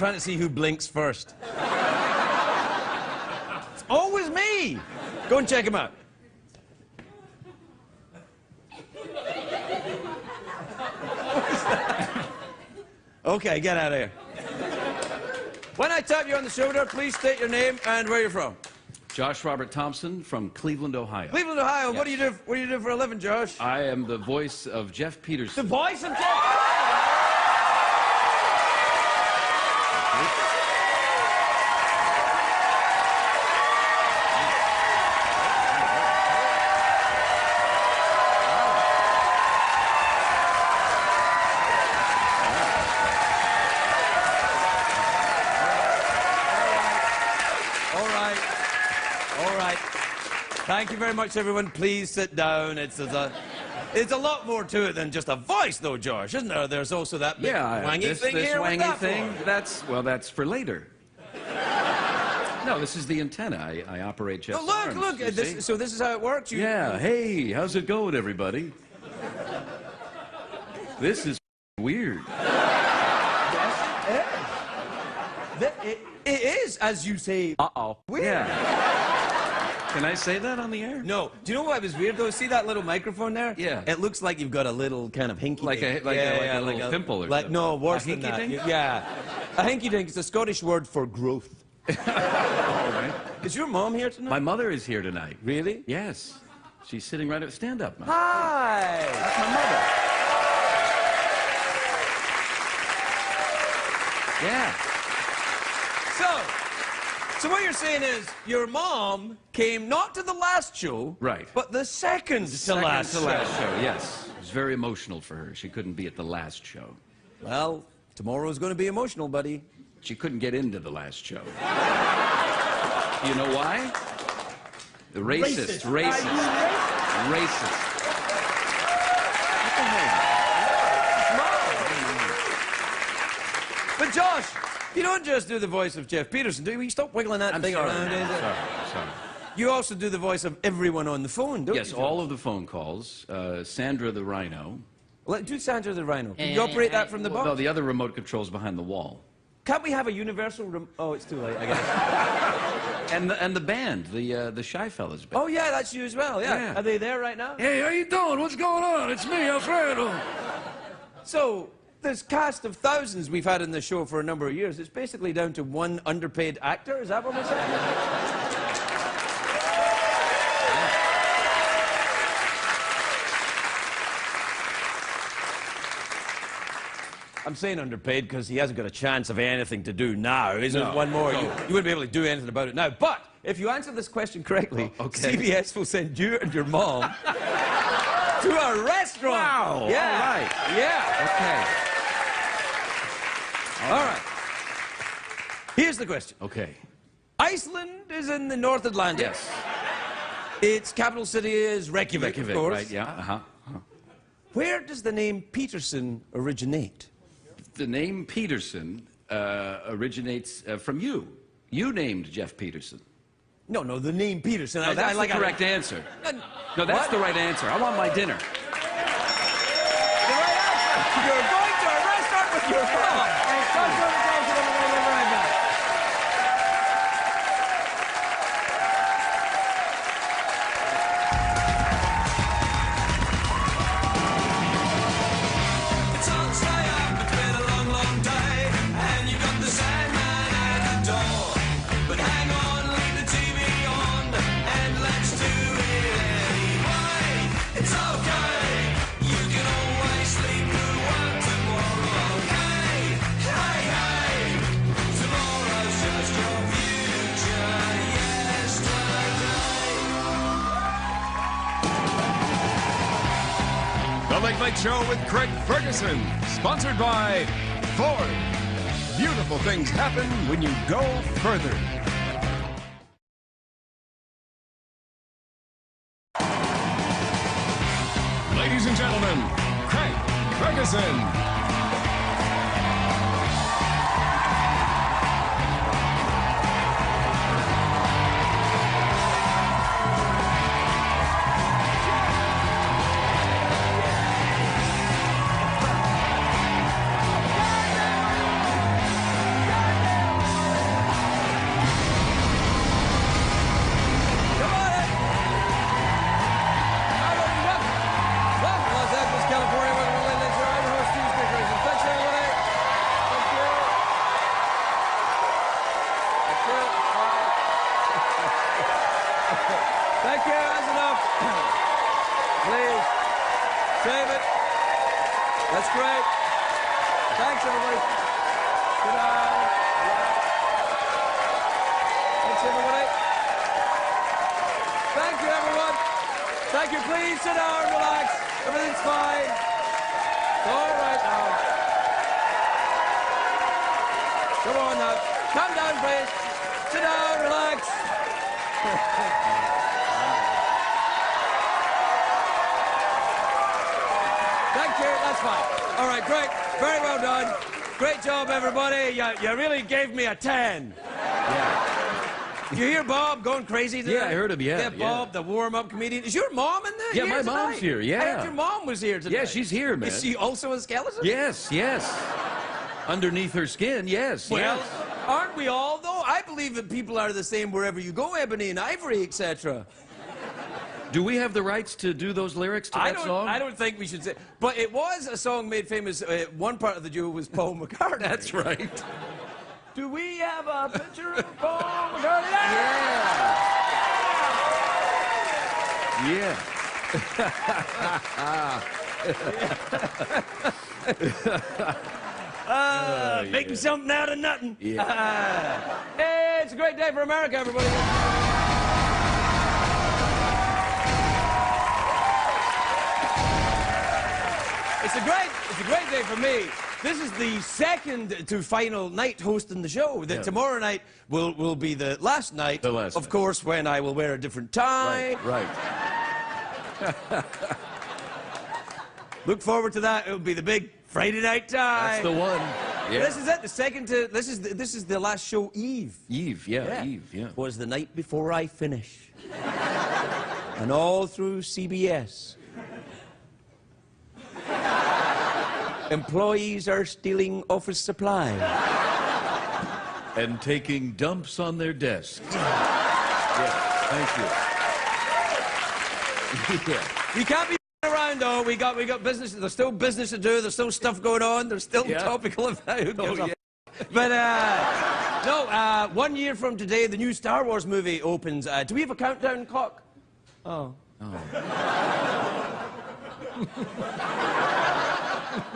trying to see who blinks first. It's always me. Go and check him out. Okay, get out of here. When I tap you on the shoulder, please state your name and where you're from. Josh Robert Thompson from Cleveland, Ohio. Cleveland, Ohio. Yes. What do you do? What do you do for a living, Josh? I am the voice of Jeff Peterson. The voice of Jeff. Thank you very much, everyone. Please sit down. It's a lot more to it than just a voice, though, Josh, isn't there? There's also that big wangy thing this here. Wangy What's that thing. for? That's for later. No, this is the antenna. I operate Jeff's arms, look. So this is how it works. Yeah. Hey, how's it going, everybody? This is weird. It is, as you say. Weird. Yeah. Can I say that on the air? No. Do you know what was weird, though? See that little microphone there? Yeah. It looks like you've got a little kind of hinky like dink. a little pimple or something. No, worse than hinky that. dink? Yeah. A hinky dink is a Scottish word for growth. All right. Is your mom here tonight? My mother is here tonight. Really? Yes. She's sitting right up. Stand up, man. Hi. That's my mother. Yeah. So what you're saying is your mom came not to the last show, right, but the second to last show. Yes. It was very emotional for her. She couldn't be at the last show. Well, tomorrow's going to be emotional, buddy. She couldn't get into the last show. You know why? The racist. What the hell? But Josh, you don't just do the voice of Jeff Peterson, do you? You stop wiggling that thing around. Sorry. You also do the voice of everyone on the phone, don't you? Yes, all of the phone calls. Sandra the Rhino. Well, do Sandra the Rhino. Can you operate that from the box? No, the other remote control's behind the wall. Can't we have a universal Oh, it's too late, I guess. And the band, the Shy Fellas band. Oh, yeah, that's you as well, yeah. Are they there right now? Hey, how you doing? What's going on? It's me, Alfredo. So, this cast of thousands we've had in the show for a number of years, it's basically down to one underpaid actor, is that what we're saying? I'm saying underpaid because he hasn't got a chance of anything to do now. Isn't it? One more, you wouldn't be able to do anything about it now. But if you answer this question correctly, CBS will send you and your mom to a restaurant. Wow. Yeah. All right. Yeah. Okay. All right. Here's the question. Okay. Iceland is in the North Atlantic. Yes. Its capital city is Reykjavik, of course. Right, yeah. Where does the name Peterson originate? The name Peterson originates from you. You named Jeff Peterson. No, the name Peterson. No, that's the correct answer. No, that's the right answer. I want my dinner. The right answer. You're going to a restaurant with your mom. The Late Late Show with Craig Ferguson, sponsored by Ford. Beautiful things happen when you go further. Ladies and gentlemen, Craig Ferguson. Thank you. That's enough. Please. Save it. That's great. Thanks, everybody. Sit down. Thanks, everybody. Thank you, everyone. Thank you. Please sit down, relax. Everything's fine. It's all right now. Come on now. Calm down, please. Sit down, relax. Thank you. That's fine. All right, great. Very well done. Great job, everybody. You really gave me a 10. Yeah. Did you hear Bob going crazy today? Yeah, I heard him, yeah. Yeah, Bob, the warm-up comedian. Is your mom in there? Yeah, my mom's here, yeah. I heard your mom was here today. Yeah, she's here, man. Is she also a skeleton? Yes, yes. Underneath her skin, yes, Well, yes. aren't we all, though? I believe that people are the same wherever you go, ebony and ivory, etc. Do we have the rights to do those lyrics to that song? I don't think we should say. But it was a song made famous. One part of the duo was Paul McCartney. That's right. Do we have a picture of Paul McCartney? Yeah. Making something out of nothing. Yeah. Hey, it's a great day for America, everybody. It's a great day for me. This is the second to final night hosting the show. Tomorrow night will be the last night. The last of night. course, when I will wear a different tie. Right. Look forward to that. It'll be the big Friday night tie. That's the one. Yeah. This is it. The second to this is the last show. Eve. Eve, yeah, Eve, yeah. Was the night before I finish, and all through CBS. Employees are stealing office supplies. And taking dumps on their desks. Yeah, thank you. Yeah. You can't be around though. We got business. There's still business to do. There's still stuff going on. There's still topical about. But no. 1 year from today, the new Star Wars movie opens. Do we have a countdown clock? Oh.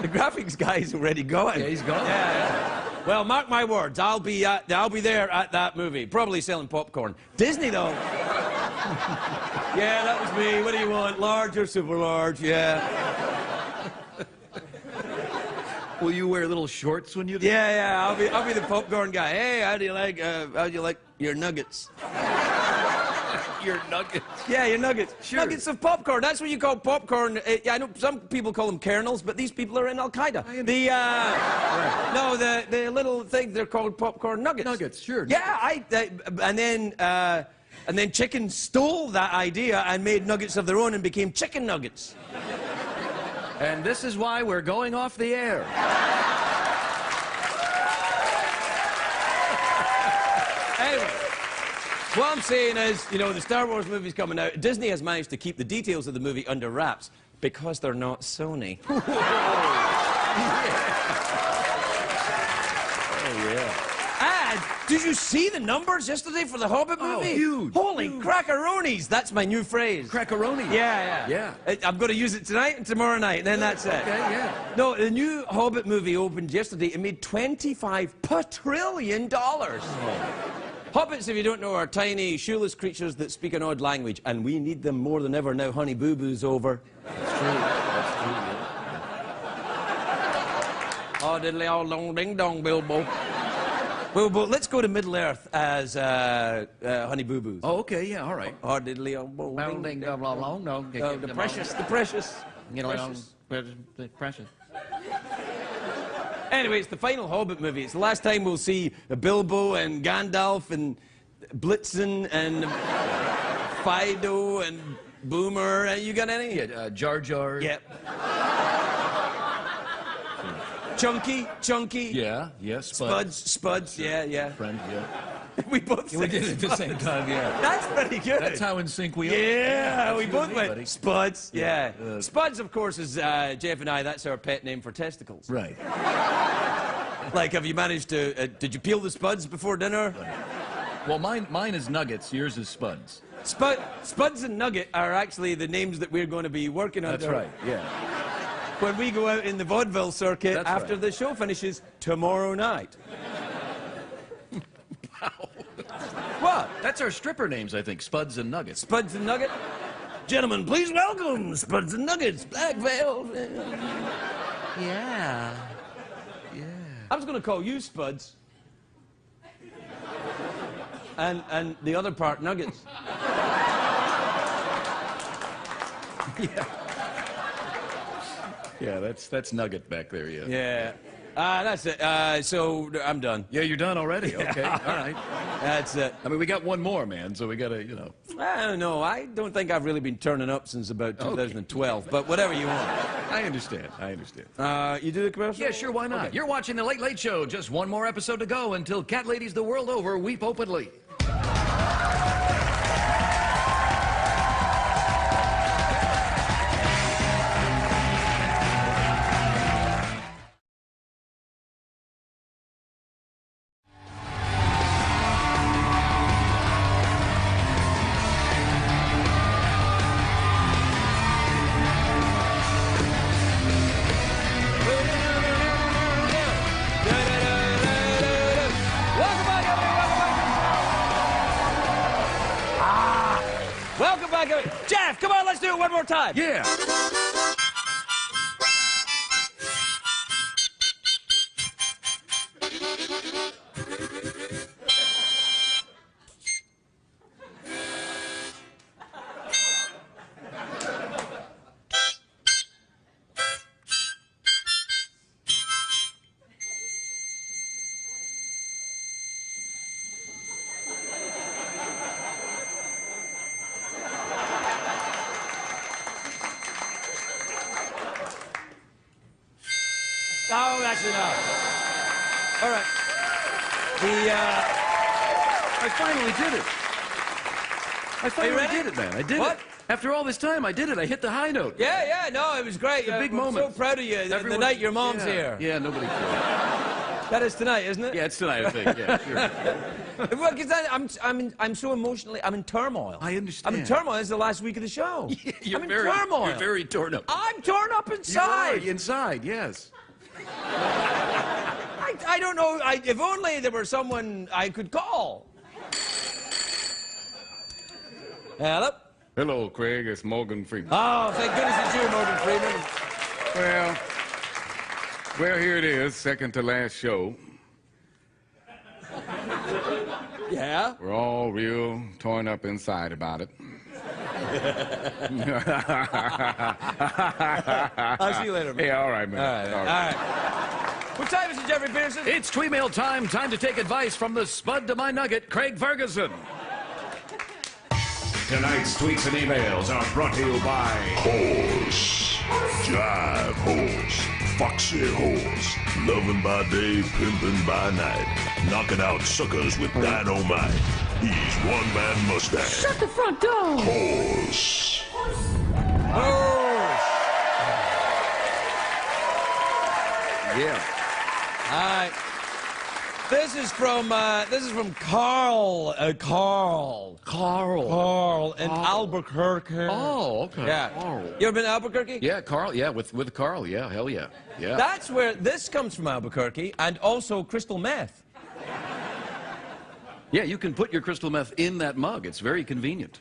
The graphics guy's already gone. Yeah, he's gone. Yeah. Well, mark my words. I'll be there at that movie, probably selling popcorn. Disney though. Yeah, that was me. What do you want? Large or super large? Yeah. Will you wear little shorts when you do? Yeah. I'll be the popcorn guy. Hey, how do you like your nuggets? Your nuggets. Yeah, your nuggets. Sure. Nuggets of popcorn. That's what you call popcorn. I know some people call them kernels, but these people are in Al Qaeda. No, the little thing they're called popcorn nuggets. Nuggets, sure. Yeah, and then chicken stole that idea and made nuggets of their own and became chicken nuggets. And this is why we're going off the air. Anyway. What I'm saying is, the Star Wars movie's coming out. Disney has managed to keep the details of the movie under wraps because they're not Sony. Oh, yeah. And did you see the numbers yesterday for the Hobbit movie? Oh, huge. Holy crackaroonies. That's my new phrase. Crackaroni. Yeah. I'm going to use it tonight and tomorrow night, and then that's it. Okay, yeah. No, the new Hobbit movie opened yesterday. It made $25 quadrillion. Hobbits, if you don't know, are tiny, shoeless creatures that speak an odd language, and we need them more than ever now Honey Boo Boo's over. That's true. That's true, yeah. Oh, diddly, oh, long, ding, dong, Bilbo. Bilbo, let's go to Middle-earth as Honey Boo Boo's. Oh, okay, yeah, all right. Oh, diddly, oh, bo, ding, ding, dong, the precious. Precious. Anyway, it's the final Hobbit movie. It's the last time we'll see Bilbo and Gandalf and Blitzen and Fido and Boomer. You got any? Yeah, Jar Jar. Yep. Chunky. Yeah, Spuds, yeah. Friend, yeah. We both We did it at the same time, yeah. That's pretty good. That's how in sync we are. Yeah, we both went buddy. Spuds, yeah. Spuds, of course, is Jeff and I, that's our pet name for testicles. Right. Like, have you managed to, did you peel the spuds before dinner? Well, mine is Nuggets, yours is Spuds. Spuds and Nugget are actually the names that we're going to be working on. That's right, yeah. When we go out in the vaudeville circuit after the show finishes tomorrow night. Wow. What? That's our stripper names, I think. Spuds and Nuggets. Spuds and Nugget? Gentlemen, please welcome Spuds and Nuggets, Black Veil. Yeah. Yeah. I was going to call you Spuds. And the other part, Nuggets. Yeah. Yeah, that's Nugget back there, yeah. Yeah. That's it. So I'm done. Yeah, you're done already? Okay, all right. That's it. I mean, we got one more, man, so we gotta, you know. I don't know. I don't think I've really been turning up since about 2012, but whatever you want. I understand. I understand. You do the commercial? Yeah, sure, why not? Okay. You're watching The Late Late Show. Just one more episode to go until cat ladies the world over weep openly. Jeff, come on, let's do it one more time. Yeah. Oh, that's enough. All right. I finally did it. I finally did it, man. I did it. After all this time, I did it. I hit the high note. Yeah, no, it was great. It's a big moment. I'm so proud of you. The night your mom's here. Yeah, nobody cares. That is tonight, isn't it? Yeah, it's tonight, I think. Yeah, sure. Well, because I'm so emotionally, I'm in turmoil. I understand. I'm in turmoil. It's the last week of the show. Yeah, I'm in turmoil. You're very torn up. I'm torn up inside. You are, inside, yes. I don't know. If only there were someone I could call. Hello? Hello, Craig. It's Morgan Freeman. Oh, thank goodness it's you, Morgan Freeman. Well, here it is, second to last show. Yeah? We're all real torn up inside about it. I'll see you later, man. Yeah, all right, man. All right. What time is it, Jeffrey Pearson? It's tweemail time. Time to take advice from the spud to my nugget, Craig Ferguson. Tonight's tweets and emails are brought to you by Horse, Jive Horse, Foxy Horse, loving by day, pimping by night, knocking out suckers with dynamite. He's one-man mustache. Shut the front door. Horse. Horse. Yeah. All right. This is from Carl. Carl in Albuquerque. Oh, okay. Yeah. Carl. You ever been to Albuquerque? Yeah, Carl. Yeah, with Carl. Yeah, hell yeah. Yeah. That's where this comes from, Albuquerque, and also crystal meth. Yeah, you can put your crystal meth in that mug. It's very convenient.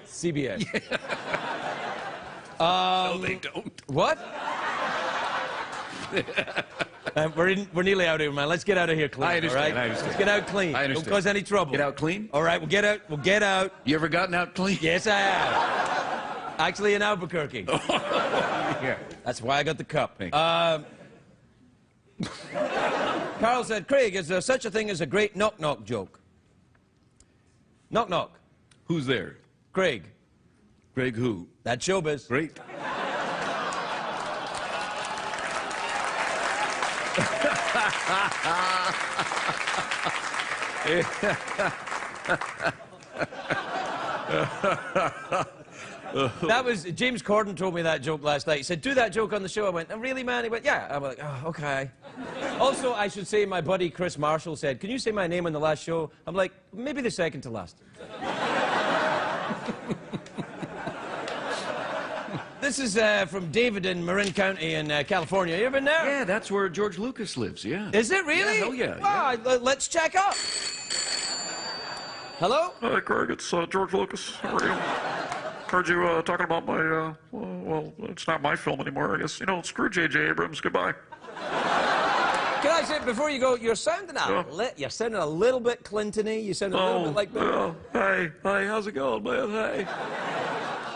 CBS. Yeah. No, they don't. What? We're nearly out here, man. Let's get out of here clean. I understand. All right? I understand. Let's get out clean. I understand. Don't cause any trouble. Get out clean? All right, we'll get out. We'll get out. You ever gotten out clean? Yes, I have. Actually, in Albuquerque. Yeah. That's why I got the cup. Carl said, Craig, is there such a thing as a great knock-knock joke? Knock-knock. Who's there? Craig. Craig who? That's showbiz. Great. That was, James Corden told me that joke last night. He said, do that joke on the show. I went, oh, really, man? He went, yeah. I'm like, oh, okay. Also, I should say my buddy Chris Marshall said, can you say my name on the last show? I'm like, maybe the second to last. This is from David in Marin County in California. You ever been there? Yeah, that's where George Lucas lives, yeah. Is it really? Yeah, hell yeah. Wow, let's check up. Hello? Hi, Craig. It's George Lucas. How are you? Heard you talking about my, well, it's not my film anymore, I guess. You know, screw J.J. Abrams. Goodbye. Can I say, before you go, you're sounding you're sounding a little bit Clinton-y. You sound a little bit like that. Hey, how's it going, man? Hey.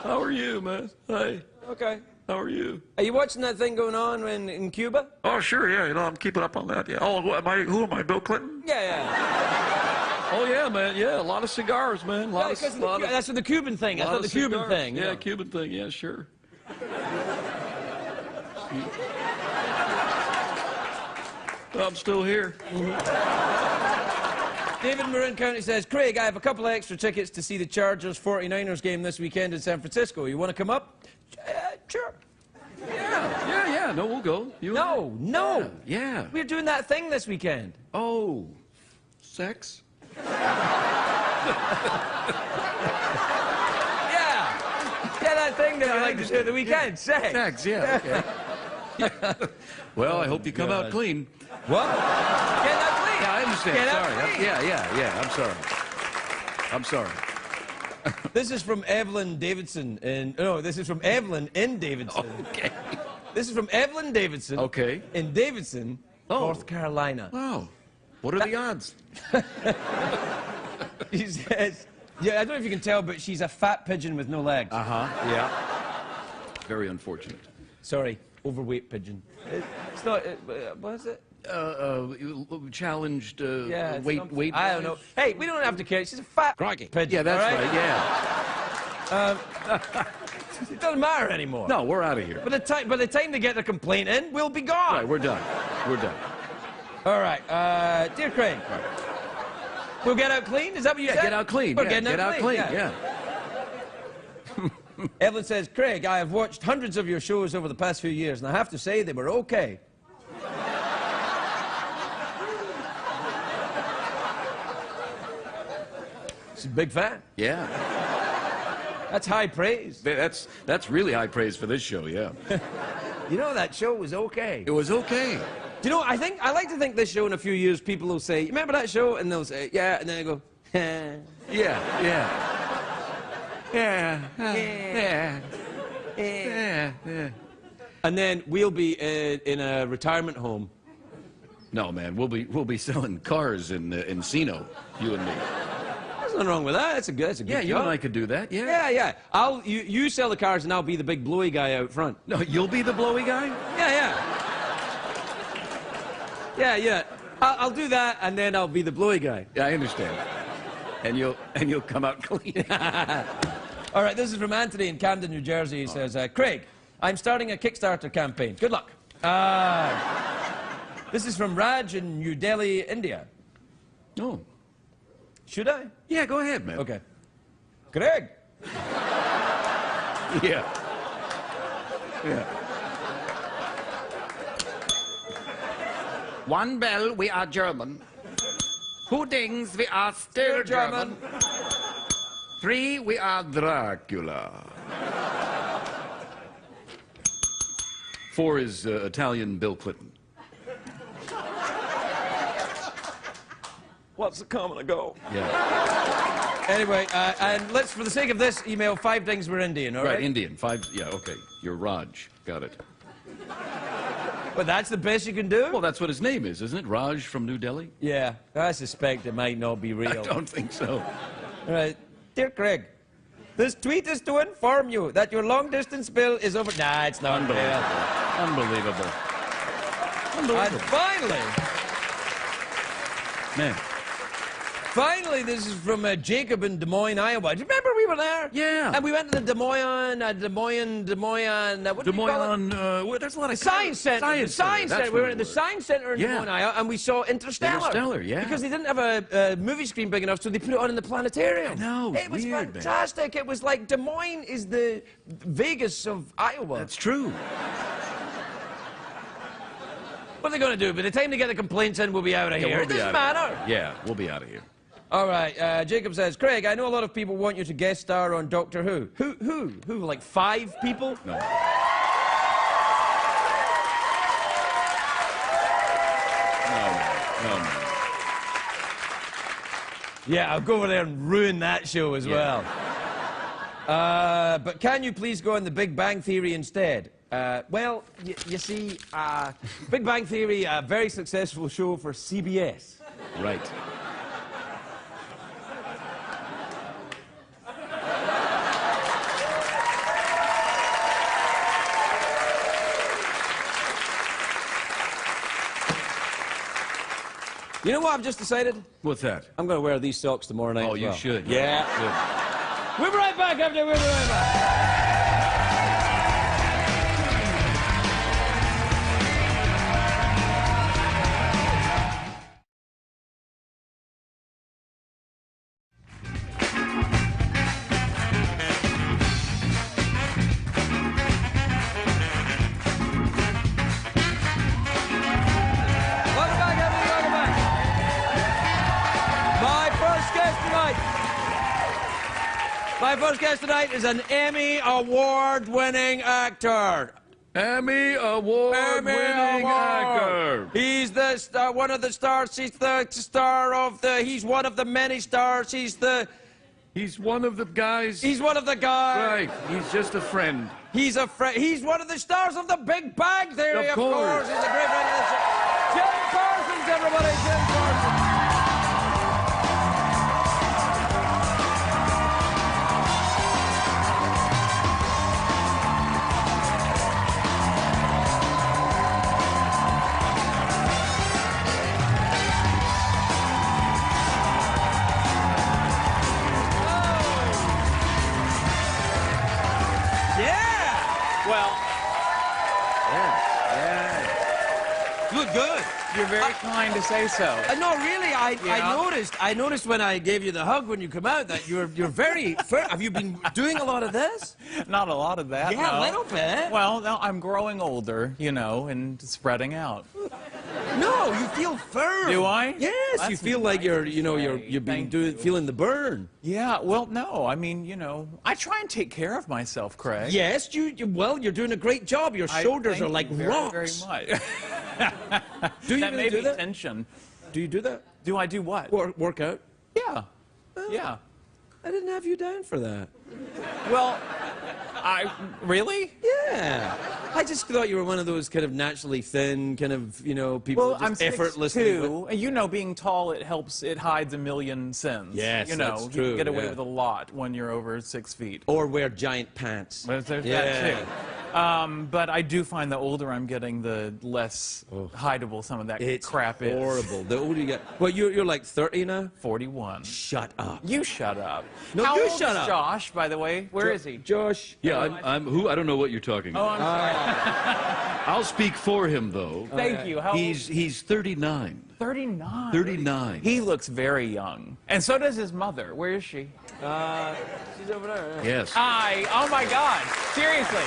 How are you, man? Hey. Okay. How are you? Are you watching that thing going on in Cuba? Oh, sure, yeah. You know, I'm keeping up on that, yeah. Oh, who am I, Bill Clinton? Yeah. Oh, yeah, man. Yeah, a lot of cigars, man. That's the Cuban thing. That's the Cuban cigars. thing. Yeah, Cuban thing. Yeah, sure. I'm still here. David in Marin County says, Craig, I have a couple of extra tickets to see the Chargers 49ers game this weekend in San Francisco. You want to come up? Sure. Yeah. No, we'll go. No. Yeah. We're doing that thing this weekend. Oh, sex? Yeah, that thing that I like to do at the weekend. Sex. Sex, yeah. Okay. Well, I hope you come out clean. What? Get out clean. Yeah, I understand. Get out Sorry. clean. Yeah. I'm sorry. This is from Evelyn Davidson this is from Evelyn in Davidson. Okay. This is from Evelyn Davidson. Okay. In Davidson, North Carolina. Wow. What are the odds? She says, I don't know if you can tell, but she's a fat pigeon with no legs. Yeah. Very unfortunate. Sorry, overweight pigeon. It's not, what is it? Challenged weight. I don't know. Hey, we don't have to care. She's a fat pigeon. Yeah, that's right. Yeah. It doesn't matter anymore. No, we're out of here. By the time they get their complaint in, we'll be gone. Right, we're done. All right, dear Craig. Right. We'll get out clean? Is that what you said? Get out clean. We're getting out clean. Yeah. Evelyn says, Craig, I have watched hundreds of your shows over the past few years, and I have to say they were okay. She's a big fan. Yeah. That's high praise. That's really high praise for this show, yeah. You know, that show was okay. It was okay. Do you know, I like to think this show in a few years, people will say, remember that show? And they'll say, yeah, and then they go, Yeah. And then we'll be in a retirement home. No, man, we'll be selling cars in Encino, you and me. There's nothing wrong with that. That's a good Yeah, you job. and I could do that. Yeah. Yeah. You sell the cars and I'll be the big blowy guy out front. No, you'll be the blowy guy? Yeah. I'll do that and then I'll be the blowy guy. Yeah, I understand. And you'll come out clean. All right, this is from Anthony in Camden, New Jersey. He says, Craig, I'm starting a Kickstarter campaign. Good luck. This is from Raj in New Delhi, India. Oh. Should I? Yeah, go ahead, man. Okay. Craig. Yeah. One bell, we are German. Two dings, we are still German. Three, we are Dracula. 4 is Italian Bill Clinton. What's the coming to go? Yeah. Anyway, and let's, for the sake of this email, 5 dings were Indian, all right? Right, Indian. 5, yeah, okay. You're Raj. Got it. Well, that's the best you can do? Well, that's what his name is, isn't it? Raj from New Delhi? Yeah, I suspect it might not be real. I don't think so. All right. Dear Craig, this tweet is to inform you that your long-distance bill is over... Nah, it's not real. Unbelievable. And finally... Man. Finally, this is from Jacob in Des Moines, Iowa. Do you remember we were there? Yeah. And we went to the Des Moines, what do you call it? Well, there's a lot of Science Center. Science Center. We were at the Science Center in Des Moines, Iowa, and we saw Interstellar. Interstellar, yeah. Because they didn't have a movie screen big enough, so they put it on in the planetarium. I know, it was weird, fantastic. Man. It was like Des Moines is the Vegas of Iowa. That's true. What are they going to do? By the time they get the complaints in, we'll be out of here. We'll It doesn't matter. Yeah, we'll be out of here. All right, Jacob says, Craig, I know a lot of people want you to guest star on Doctor Who. Who? Like 5 people? No. No. Yeah, I'll go over there and ruin that show as well. But can you please go on The Big Bang Theory instead? Well, you see, Big Bang Theory, a very successful show for CBS. Right. You know what I've just decided? What's that? I'm going to wear these socks tomorrow night. Oh, as you well. should. Yeah. Good. We'll be right back after we'll be right back. My first guest tonight is an Emmy Award-winning actor. Emmy Award-winning actor. He's the star, one of the stars. He's the star of the. He's one of the many stars. He's one of the guys. He's one of the guys. Right. He's just a friend. He's a friend. He's one of the stars of the Big Bang Theory. Of course. He's a great friend of the show. Jim Parsons, everybody. Jim Parsons. Look good. You're very kind to say so. No, really, I noticed when I gave you the hug when you come out that you're very firm. Have you been doing a lot of this? Not a lot of that, Yeah, no. a little bit. Well, no, I'm growing older, you know, and spreading out. No, you feel firm. Do I? Yes, That's you feel like you've been feeling the burn. Yeah, well, no, I mean, you know, I try and take care of myself, Craig. Yes, well, you're doing a great job. Your shoulders are like rocks. Very much. Do you that really may do be that? tension. Do you do that? Do I do what? Work out? Yeah. Yeah. I didn't have you down for that. Well, really? Yeah. I just thought you were one of those kind of naturally thin, kind of, people Well, I'm just effortlessly. 6'2", and you know, being tall, it hides a million sins. Yes, you know, that's true, you can get away yeah. with a lot when you're over 6 feet. Or wear giant pants. There's that Yeah. too. But I do find the older I'm getting, the less hideable some of that crap is. It's horrible. The older you get. Well, you're like 30 now? 41. Shut up. You shut up. No, How you old shut is up. Josh, by the way? Where is he? Josh. Yeah, I'm who? I don't know what you're talking Oh, about. I'm sorry. I'll speak for him, though. Thank you. How old? He's 39. 39. 39. He looks very young. And so does his mother. Where is she? She's over there. Yes. Oh my God. Seriously.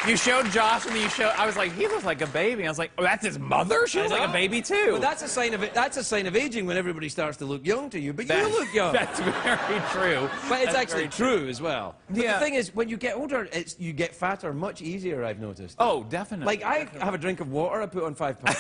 You showed Josh and then I was like, he looks like a baby. I was like, oh, that's his mother? She looks like a baby too. Well, that's a sign of it. That's a sign of aging when everybody starts to look young to you. But you look young. That's very true. But it's That's actually very true as well. But Yeah. the thing is, when you get older, you get fatter much easier, I've noticed. Oh, definitely. Like, I have a drink of water, I put on 5 pounds.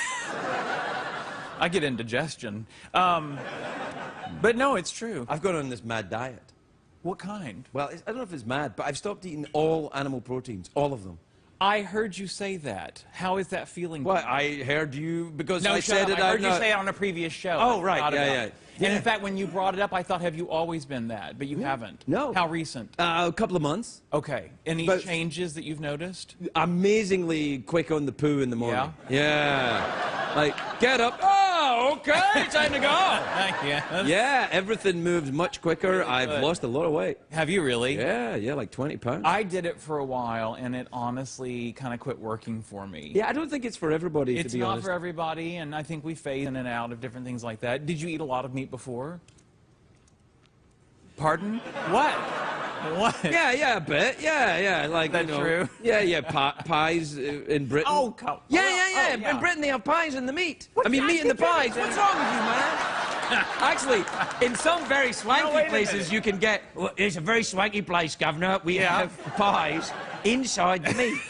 I get indigestion. But no, it's true. I've gone on this mad diet. What kind? Well, I don't know if it's mad, but I've stopped eating all animal proteins, all of them. I heard you say that. How is that feeling? Well, I heard you, because No, I shut said up. it. I heard you say it on a previous show. Oh, I right. forgot Yeah, about yeah. it. And in fact, when you brought it up, I thought, have you always been that? But you haven't. No. How recent? A couple of months. Okay. Any But- changes that you've noticed? Amazingly quick on the poo in the morning. Yeah? Like, get up. Oh, okay, time to go. Yes. Yeah, everything moves much quicker. Really I've good. lost a lot of weight. Have you really? Yeah, like 20 pounds. I did it for a while, and it honestly kind of quit working for me. Yeah, I don't think it's for everybody, It's to be not honest. for everybody, and I think we fade in and out of different things like that. Did you eat a lot of meat before? Pardon? What? What? Yeah, a bit. Yeah, like, That's true? Yeah, pies in Britain. Oh, come Yeah. oh, yeah. In Britain, they have pies in the meat. What? I mean, I meat in the think pies. everything- What's wrong with you, man? Actually, in some very swanky places, you can get. Well, it's a very swanky place, Governor. We have pies inside the meat.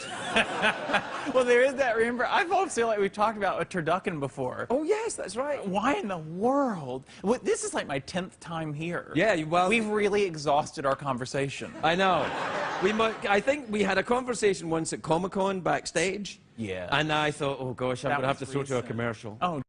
Well, there is that. Remember, I've always feel like we've talked about a turducken before. Oh yes, that's right. Why in the world? Well, this is like my 10th time here. Yeah, well, we've really exhausted our conversation. I know. I think we had a conversation once at Comic-Con backstage. Yeah. And I thought, oh gosh, I'm going to have to throw to a commercial. Oh.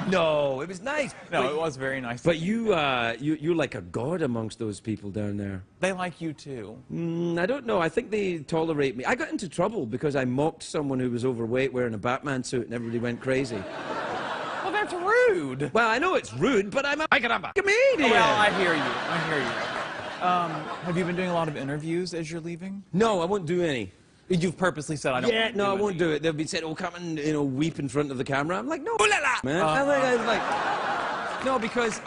No, it was nice. No, it was very nice. But you're like a god amongst those people down there. They like you too. I don't know. I think they tolerate me. I got into trouble because I mocked someone who was overweight wearing a Batman suit, and everybody went crazy. Well, that's rude. Well, I know it's rude, but I'm a comedian. Oh, well, I hear you. I hear you. Have you been doing a lot of interviews as you're leaving? No, I won't do any. You've purposely said I don't. Yeah, no, I won't do it. They'll be saying, "Oh, come and weep in front of the camera." I'm like, no, la la, man. I was like, no, because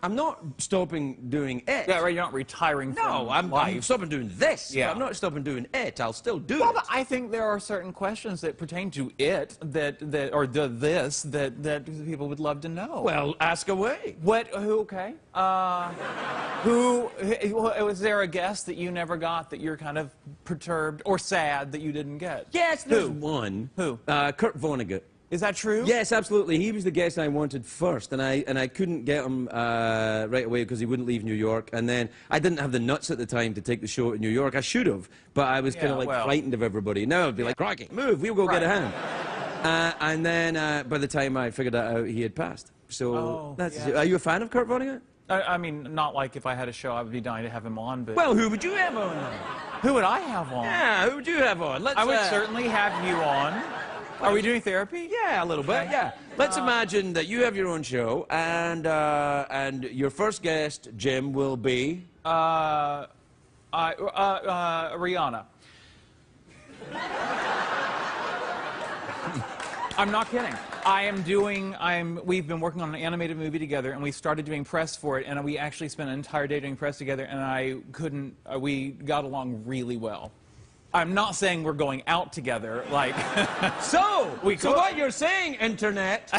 I'm not stopping doing it. Yeah, right. You're not retiring. No, from I'm stopping doing this. Yeah. I'm not stopping doing it. I'll still do it. Well, but I think there are certain questions that pertain to it that people would love to know. Well, ask away. What? Who? Okay. Was there a guest that you never got that you're kind of perturbed or sad that you didn't get? Yes, there's one. Who? Kurt Vonnegut. Is that true? Yes, absolutely. He was the guest I wanted first, and I couldn't get him right away because he wouldn't leave New York. And then I didn't have the nuts at the time to take the show to New York. I should have, but I was kind of like frightened of everybody. Now I'd be like, "Crikey, move! We'll go get a hand." And then by the time I figured that out, he had passed. So Are you a fan of Kurt Vonnegut? I mean, not like if I had a show, I would be dying to have him on. But well, who would you have on? Who would I have on? Yeah, who would you have on? I would certainly have you on. Are we doing therapy? Yeah, a little bit, yeah. Let's imagine that you have your own show, and your first guest, Jim, will be... Rihanna. I'm not kidding. We've been working on an animated movie together, and we started doing press for it, and we actually spent an entire day doing press together, and we got along really well. I'm not saying we're going out together, like... So what you're saying, Internet,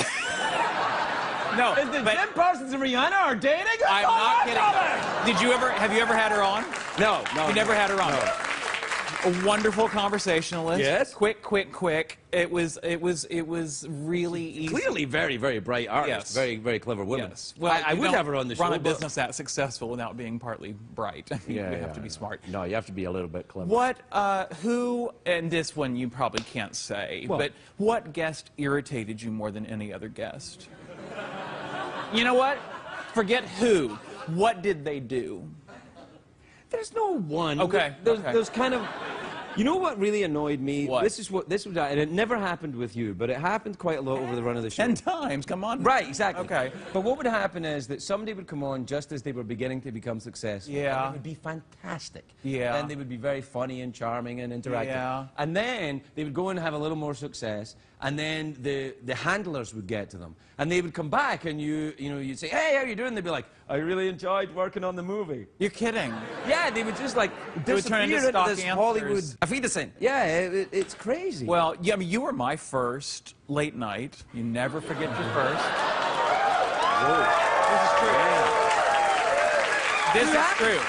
no, is that Jim Parsons and Rihanna are dating? I'm not kidding. Have you ever had her on? No. You never had her on? No. A wonderful conversationalist. Yes. Quick. It was really easy. Clearly very, very bright artist. Yes. Very, very clever woman. Yes. Well, I would have her on the show. Run a business that successful without being partly bright. You have to be smart. No, you have to be a little bit clever. Who, and this one you probably can't say, but what guest irritated you more than any other guest? You know what? Forget who. What did they do? There's no one. Okay. There's kind of... You know what really annoyed me? What? This was, and it never happened with you, but it happened quite a lot over the run of the show. 10 times, come on. Right, exactly. Okay. But what would happen is that somebody would come on just as they were beginning to become successful. Yeah. And it would be fantastic. Yeah. And they would be very funny and charming and interactive. Yeah. And then they would go and have a little more success, and then the handlers would get to them. And they would come back, and you'd say, "Hey, how you doing?" They'd be like, "I really enjoyed working on the movie." You're kidding. Yeah, they would just like disappear into this Hollywood. Yeah, it's crazy. Well, yeah, I mean, you were my first late night. You never forget your first. This is true. Yeah. This is true.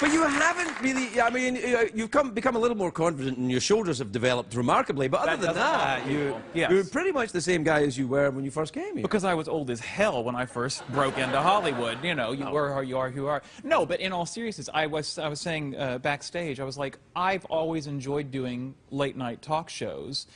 But you haven't really, I mean, you've become a little more confident and your shoulders have developed remarkably, but other than that, you're pretty much the same guy as you were when you first came here. Because I was old as hell when I first broke into Hollywood. You know, you were who you are, who you are. No, but in all seriousness, I was saying backstage, I was like, I've always enjoyed doing late night talk shows.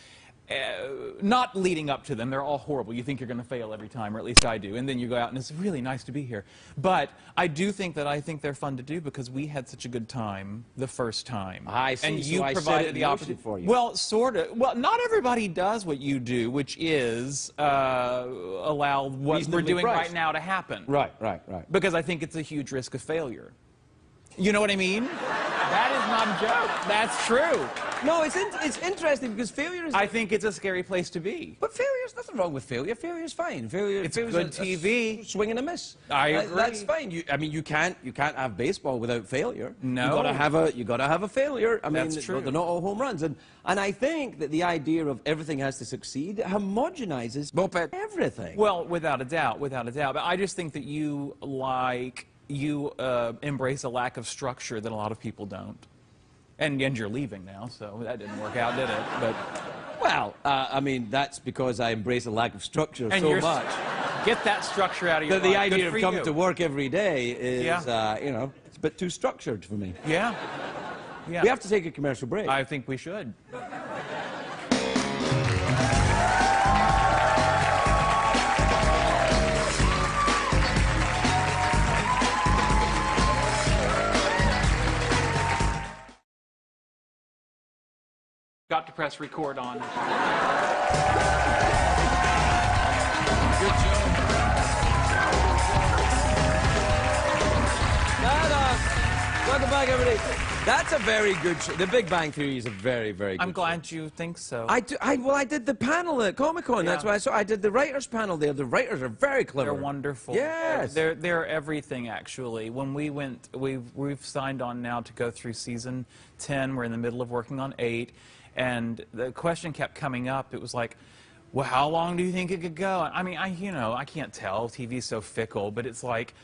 Not leading up to them, they're all horrible. You think you're going to fail every time, or at least I do, and then you go out and it's really nice to be here. But I do think they're fun to do because we had such a good time the first time. I see. And you so provided the opportunity for you. Well, sort of. Well, not everybody does what you do, which is allow what we're doing right now to happen. Right. Because I think it's a huge risk of failure. You know what I mean? That is not a joke. That's true. No, it's interesting because failure is... I think it's a scary place to be. But failure's nothing wrong with failure. Failure's fine. It's good TV. Swing and a miss. I agree. That's fine. I mean, you can't have baseball without failure. No. You gotta have a failure. I mean, That's true. They're not all home runs. And I think that the idea of everything has to succeed homogenizes everything. Well, without a doubt, without a doubt. But I just think that you embrace a lack of structure that a lot of people don't. And you're leaving now, so that didn't work out, did it? But well, I mean, that's because I embrace a lack of structure and so much. Get that structure out of your life. The idea of coming to work every day is, yeah. you know, it's a bit too structured for me. Yeah. Yeah. We have to take a commercial break. I think we should. Got to press record on. Good job. Welcome back, everybody. That's a very good show. The Big Bang Theory is a very, very good I'm glad you think so. Well, I did the panel at Comic-Con. Yeah. That's why I did the writers panel there. The writers are very clever. They're wonderful. Yes. They're everything, actually. When we went, we've signed on now to go through season 10. We're in the middle of working on 8. And the question kept coming up. It was like, well, how long do you think it could go? I mean, I can't tell. TV's so fickle, but it's like,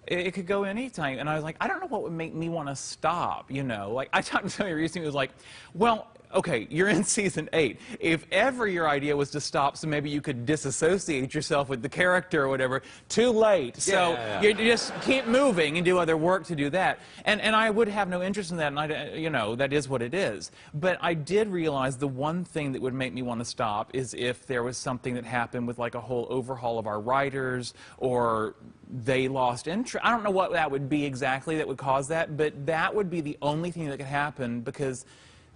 it could go anytime. And I was like, I don't know what would make me want to stop, you know? Like, I talked to somebody recently who was like, well, okay, you're in season 8. If ever your idea was to stop so maybe you could disassociate yourself with the character or whatever, too late. So you just keep moving and do other work to do that. And I would have no interest in that, and you know, that is what it is. But I did realize the one thing that would make me want to stop is if there was something that happened with like a whole overhaul of our writers, or they lost interest. I don't know what that would be exactly that would cause that, but that would be the only thing that could happen, because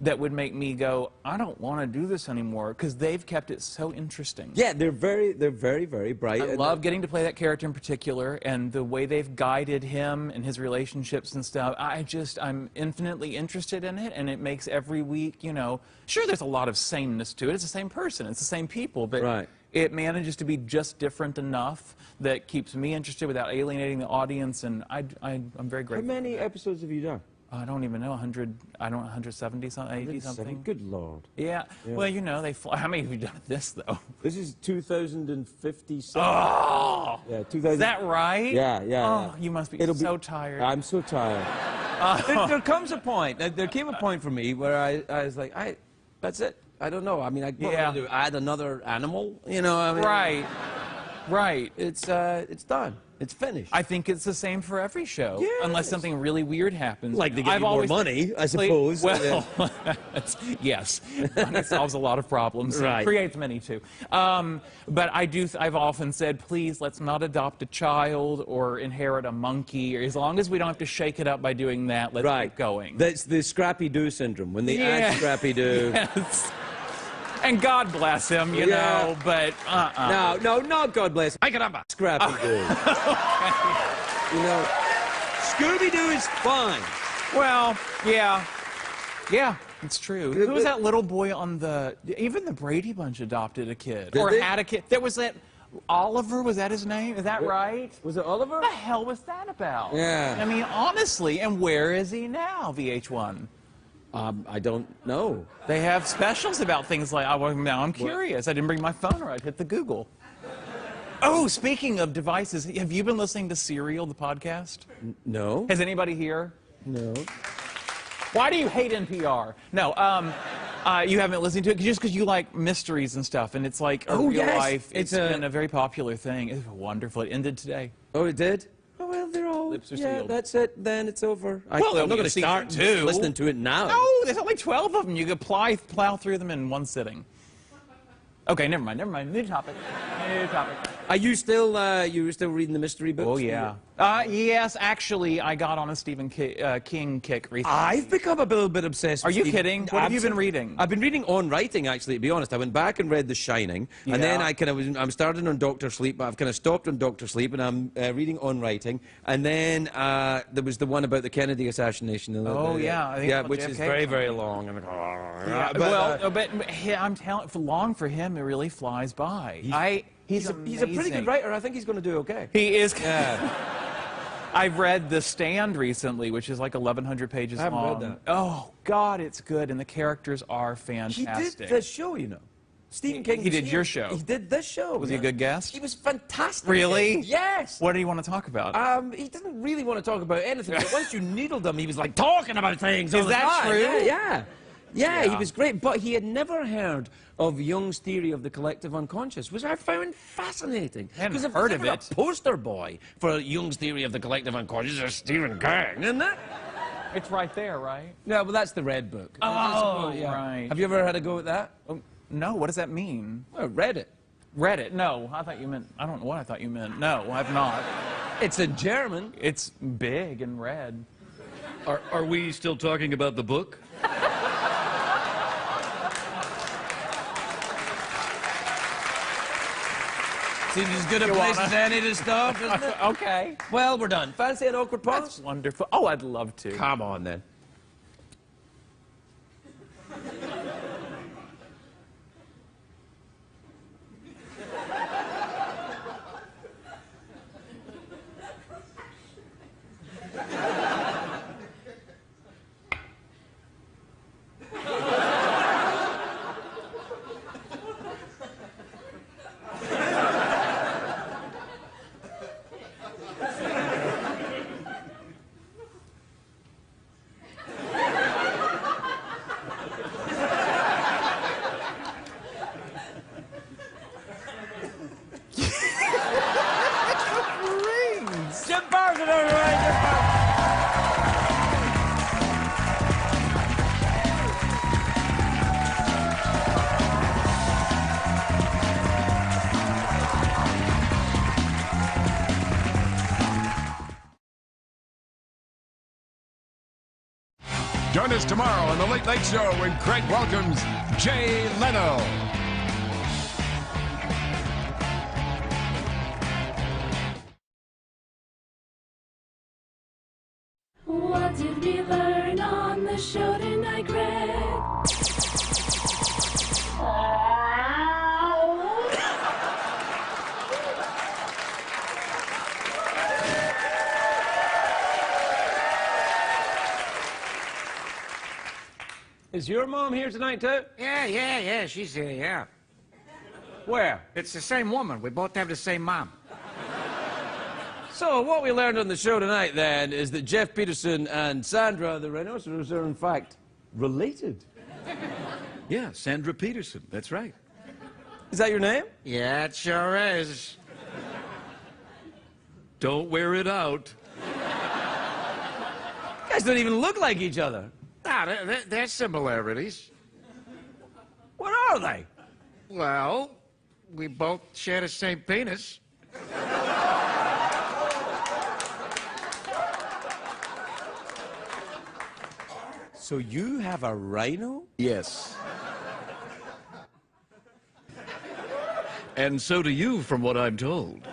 that would make me go, I don't want to do this anymore, because they've kept it so interesting. Yeah, they're very, very bright. I love getting to play that character in particular, and the way they've guided him and his relationships and stuff. I'm infinitely interested in it, and it makes every week, you know, sure, there's a lot of sameness to it. It's the same person, it's the same people, but it manages to be just different enough that keeps me interested without alienating the audience, and I'm very grateful. How many episodes have you done? I don't even know, 170 something, 80 something. Good Lord. Yeah. Well, you know, how many have you done this, though? This is 2057. Oh! Yeah, 2000. Is that right? Yeah. Oh, you must be so tired. I'm so tired. There comes a point, there came a point for me where I was like, that's it. I don't know. I mean, what am I do? Add another animal? You know, I mean, Right. It's done. It's finished. I think it's the same for every show, unless something really weird happens. Like to get more money, I suppose. Well, yes, money solves a lot of problems. Right. Creates many too. But I've often said, please, let's not adopt a child or inherit a monkey. Or as long as we don't have to shake it up by doing that, let's keep going. That's the Scrappy-Doo syndrome. When they add Scrappy-Doo. Yes. And God bless him, you know, but No, not God bless him. Make it up. Scrappy-Doo. You know, Scooby-Doo is fine. Well, yeah, it's true. Who was that little boy on even the Brady Bunch adopted a kid. Had a kid. There was that, Oliver, was that his name? Is that right? Was it Oliver? What the hell was that about? Yeah. I mean, honestly, and where is he now, VH1? I don't know. They have specials about things like, now I'm curious. I didn't bring my phone, or I'd hit the Google. Oh, speaking of devices, have you been listening to Serial, the podcast? No. Has anybody here? No. Why do you hate NPR? No, you haven't listened to it just because you like mysteries and stuff, and it's like a real life. It's been a very popular thing. It's wonderful. It ended today. Oh, it did? Oh, well, they're all... Lips are sealed. That's it. Then it's over. Well, I'm not going to start listening to it now. No, there's only 12 of them. You could plow through them in one sitting. Okay, never mind. New topic. New topic. Are you still reading the mystery books? Oh, yeah. Yes, actually, I got on a Stephen King kick recently. I've become a little bit obsessed with Are you Stephen. kidding? What have you been reading? I've been reading On Writing, actually, to be honest. I went back and read The Shining, and then I'm starting on Dr. Sleep, but I've kind of stopped on Dr. Sleep, and I'm reading On Writing, and then there was the one about the Kennedy assassination. Yeah. I think which is very, very long. And, but I'm telling you, long for him, it really flies by. He's a pretty good writer. I think he's going to do okay. He is. Yeah. I've read The Stand recently, which is like 1,100 pages long. I haven't read that. Oh, God, it's good, and the characters are fantastic. He did the show, you know. Stephen King. He did your show. He did this show. Was he a good guest? He was fantastic. Really? Yes. What did he want to talk about? He didn't really want to talk about anything, but once you needled him, he was like talking about things. Is that true? Yeah, he was great, but he had never heard of Jung's theory of the collective unconscious, which I found fascinating. I hadn't heard of it. A poster boy for Jung's theory of the collective unconscious is Stephen King, isn't it? It's right there, right? No, well, that's the Red Book. Oh, yeah. right. Have you ever had a go at that? Oh, no, what does that mean? Oh, read it. Read it? No, I thought you meant, I don't know what I thought you meant. No, I've not. It's in German. It's big and red. Are we still talking about the book? Seems as good a place as any to start, doesn't it? Okay. Well, we're done. Fancy an awkward pause? That's wonderful. Oh, I'd love to. Come on, then. Jim Parsons, everybody! Jim Parsons. Join us tomorrow on The Late Late Show when Craig welcomes Jay Leno. What did we learn on the show tonight, Craig? Is your mom here tonight, too? Yeah, she's here, yeah. Where? It's the same woman. We both have the same mom. So, what we learned on the show tonight, then, is that Jeff Peterson and Sandra, the rhinoceros, are, in fact, related. Yeah, Sandra Peterson. That's right. Is that your name? Yeah, it sure is. Don't wear it out. You guys don't even look like each other. No, there's similarities. What are they? Well, we both share the same penis. So you have a rhino? Yes. And so do you, from what I'm told.